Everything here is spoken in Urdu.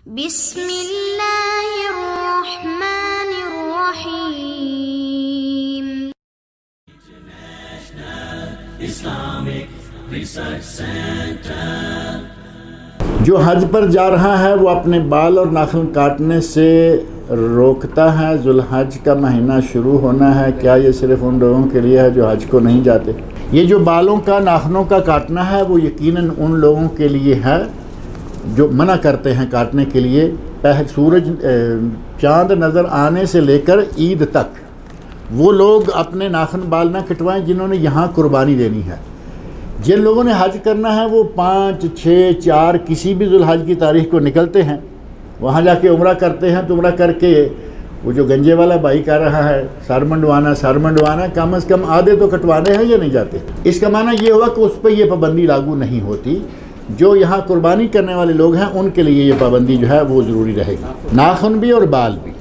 بسم اللہ الرحمن الرحیم. جو حج پر جا رہا ہے وہ اپنے بال اور ناخن کاٹنے سے روکتا ہے. ذوالحج کا مہینہ شروع ہونا ہے. کیا یہ صرف ان لوگوں کے لیے ہے جو حج کو نہیں جاتے؟ یہ جو بالوں کا ناخنوں کا کاٹنا ہے وہ یقیناً ان لوگوں کے لیے ہے جو منع کرتے ہیں کاٹنے کے لیے. سورج چاند نظر آنے سے لے کر عید تک وہ لوگ اپنے ناخن بال نہ کٹوائیں جنہوں نے یہاں قربانی دینی ہے. جن لوگوں نے حج کرنا ہے وہ 5، 6، 4 کسی بھی ذوالحج کی تاریخ کو نکلتے ہیں, وہاں جا کے عمرہ کرتے ہیں. تو عمرہ کر کے وہ جو گنجے والا بھائی کر رہا ہے سر منڈوانا کم از کم آدھے تو کٹوانے ہیں یا نہیں جاتے. اس کا معنی یہ ہوا کہ اس پہ یہ پابندی لاگو نہیں ہوتی. جو یہاں قربانی کرنے والے لوگ ہیں ان کے لیے یہ پابندی جو ہے وہ ضروری رہے گی, ناخن بھی اور بال بھی.